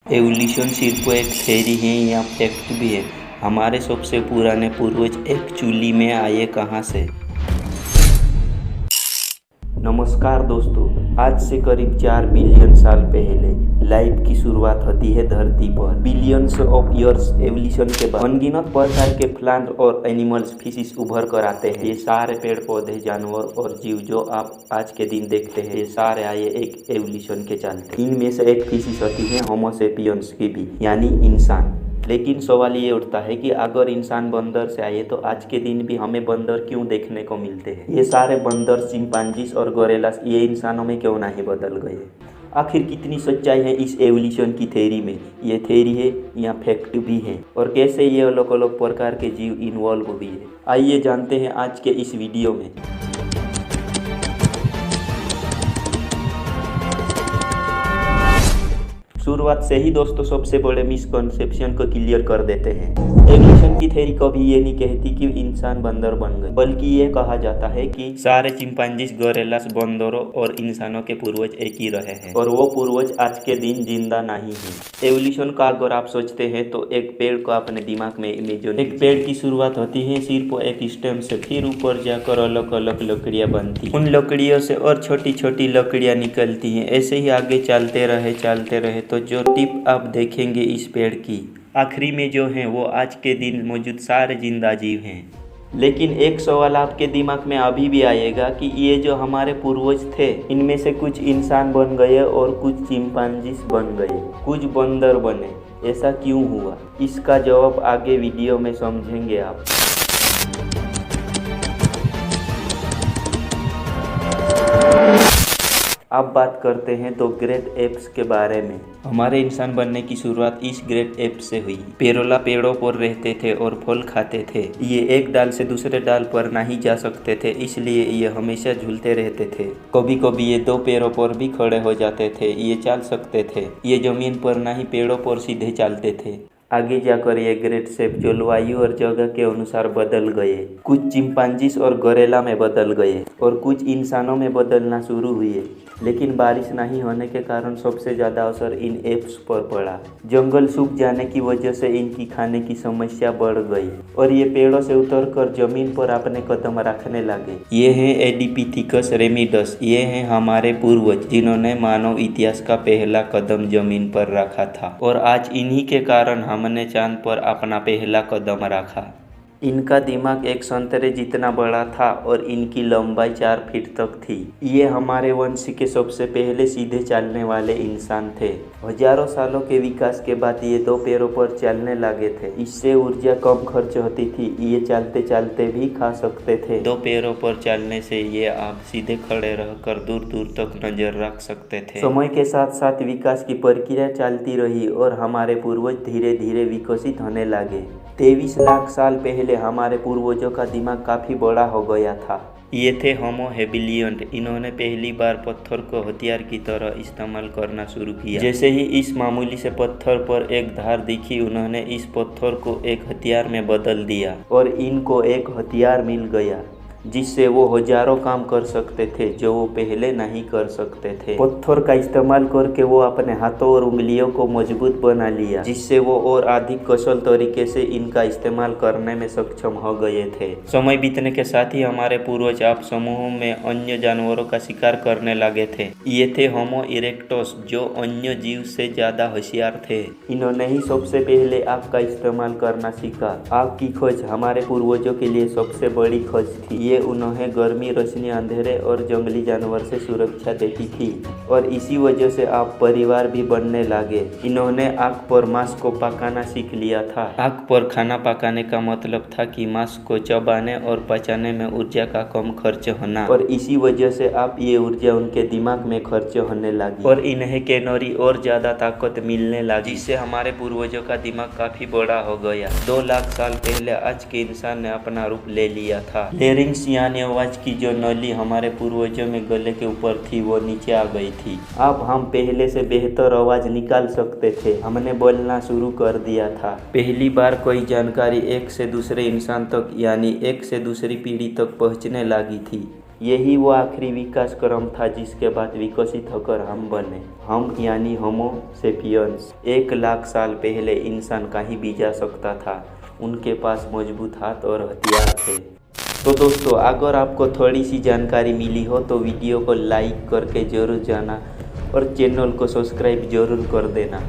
Evolution सिर्फ एक theory है या फैक्ट भी है। हमारे सबसे पुराने पूर्वज एक चूल्ही में आए कहाँ से? नमस्कार दोस्तों, आज से करीब 4 बिलियन साल पहले लाइफ की शुरुआत होती है धरती पर। बिलियंस ऑफ ईयर्स एवोल्यूशन के बाद अनगिनत प्रकार के प्लांट और एनिमल्स स्पीशीज उभर कर आते हैं। ये सारे पेड़ पौधे, जानवर और जीव जो आप आज के दिन देखते हैं, ये सारे आए एक एवोल्यूशन के चलते। इनमें से एक स्पीशीज होती है होमो सेपियंस की भी, यानी इंसान। लेकिन सवाल ये उठता है कि अगर इंसान बंदर से आए तो आज के दिन भी हमें बंदर क्यों देखने को मिलते हैं? ये सारे बंदर, चिंपांजीज और गोरिल्लास ये इंसानों में क्यों नहीं बदल गए? आखिर कितनी सच्चाई है इस एवोल्यूशन की थ्योरी में? ये थ्योरी है या फैक्ट भी है? और कैसे ये अलग अलग प्रकार के जीव इन्वॉल्व हुए है, आइए जानते हैं आज के इस वीडियो में। शुरुआत से ही दोस्तों सबसे बड़े मिसकंसेप्शन को क्लियर कर देते हैं। एवोल्यूशन की थ्योरी कभी ये नहीं कहती कि इंसान बंदर बन गए, बल्कि ये कहा जाता है कि सारे चिंपांजीज, गोरिल्लास, बंदरों और इंसानों के पूर्वज एक ही रहे हैं और वो पूर्वज आज के दिन जिंदा नहीं है। एवोल्यूशन का अगर आप सोचते हैं तो एक पेड़ को अपने दिमाग में इमेजिन। एक पेड़ की शुरुआत होती है सिर्फ एक स्टेम से, फिर ऊपर जाकर अलग अलग लकड़ियां बनती। उन लकड़ियों से और छोटी छोटी लकड़ियां निकलती हैं। ऐसे ही आगे चलते रहे तो जो टिप आप देखेंगे इस पेड़ की आखिरी में जो है वो आज के दिन मौजूद सारे जिंदा जीव हैं। लेकिन एक सवाल आपके दिमाग में अभी भी आएगा कि ये जो हमारे पूर्वज थे, इनमें से कुछ इंसान बन गए और कुछ चिंपांजीज बन गए, कुछ बंदर बने। ऐसा क्यों हुआ? इसका जवाब आगे वीडियो में समझेंगे आप। अब बात करते हैं तो ग्रेट एप्स के बारे में। हमारे इंसान बनने की शुरुआत इस ग्रेट एप से हुई। पेरोला पेड़ों पर रहते थे और फल खाते थे। ये एक डाल से दूसरे डाल पर नहीं जा सकते थे, इसलिए ये हमेशा झूलते रहते थे। कभी कभी ये 2 पैरों पर भी खड़े हो जाते थे। ये चल सकते थे। ये जमीन पर नहीं पेड़ों पर सीधे चलते थे। आगे जाकर ये ग्रेट शेप जलवायु और जगह के अनुसार बदल गए। कुछ चिंपांजीज और गोरिल्ला में बदल गए और कुछ इंसानों में बदलना शुरू हुए। लेकिन बारिश नहीं होने के कारण सबसे ज़्यादा असर इन एप्स पर पड़ा। जंगल सूख जाने की वजह से इनकी खाने की समस्या बढ़ गई और ये पेड़ों से उतरकर जमीन पर अपने कदम रखने लगे। ये हैं एडिपिथिकस रेमिडस। ये हैं हमारे पूर्वज जिन्होंने मानव इतिहास का पहला कदम जमीन पर रखा था और आज इन्हीं के कारण हमने चांद पर अपना पहला कदम रखा। इनका दिमाग एक संतरे जितना बड़ा था और इनकी लंबाई 4 फीट तक थी। ये हमारे वंश के सबसे पहले सीधे चलने वाले इंसान थे। हजारों सालों के विकास के बाद ये 2 पैरों पर चलने लगे थे। इससे ऊर्जा कम खर्च होती थी। ये चलते चलते भी खा सकते थे। 2 पैरों पर चलने से ये आप सीधे खड़े रहकर दूर दूर तक नजर रख सकते थे। समय के साथ साथ विकास की प्रक्रिया चलती रही और हमारे पूर्वज धीरे धीरे विकसित होने लगे। 23 लाख साल पहले हमारे पूर्वजों का दिमाग काफ़ी बड़ा हो गया था। ये थे होमो हेबिलियंट। इन्होंने पहली बार पत्थर को हथियार की तरह इस्तेमाल करना शुरू किया। जैसे ही इस मामूली से पत्थर पर एक धार दिखी, उन्होंने इस पत्थर को एक हथियार में बदल दिया और इनको एक हथियार मिल गया जिससे वो हजारों काम कर सकते थे जो वो पहले नहीं कर सकते थे। पत्थर का इस्तेमाल करके वो अपने हाथों और उंगलियों को मजबूत बना लिया, जिससे वो और अधिक कुशल तरीके से इनका इस्तेमाल करने में सक्षम हो गए थे। समय बीतने के साथ ही हमारे पूर्वज आप समूहों में अन्य जानवरों का शिकार करने लगे थे। ये थे होमो इरेक्टस, जो अन्य जीव से ज्यादा होशियार थे। इन्होंने ही सबसे पहले आग का इस्तेमाल करना सीखा। आग की खोज हमारे पूर्वजों के लिए सबसे बड़ी खोज थी। ये उन्हें गर्मी, रोशनी, अंधेरे और जंगली जानवर से सुरक्षा देती थी और इसी वजह से आप परिवार भी बनने लगे। इन्होंने आग पर मांस को पकाना सीख लिया था। आग पर खाना पकाने का मतलब था कि मांस को चबाने और पचाने में ऊर्जा का कम खर्च होना और इसी वजह से आप ये ऊर्जा उनके दिमाग में खर्च होने लगी और इन्हें कैलोरी और ज्यादा ताकत मिलने लगी, जिससे हमारे पूर्वजों का दिमाग काफी बड़ा हो गया। 2 लाख साल पहले आज के इंसान ने अपना रूप ले लिया था। लेरिंग्स यानी आवाज की जो नली हमारे पूर्वजों में गले के ऊपर थी वो नीचे आ गई थी। अब हम पहले से बेहतर आवाज निकाल सकते थे। हमने बोलना शुरू कर दिया था। पहली बार कोई जानकारी एक से दूसरे इंसान तक यानी एक से दूसरी पीढ़ी तक पहुंचने लगी थी। यही वो आखिरी विकास क्रम था जिसके बाद विकसित होकर हम बने। हम यानी होमो सेपियंस। 1 लाख साल पहले इंसान कहीं भी जा सकता था। उनके पास मजबूत हाथ और हथियार थे। तो दोस्तों, अगर आपको थोड़ी सी जानकारी मिली हो तो वीडियो को लाइक करके ज़रूर जाना और चैनल को सब्सक्राइब ज़रूर कर देना।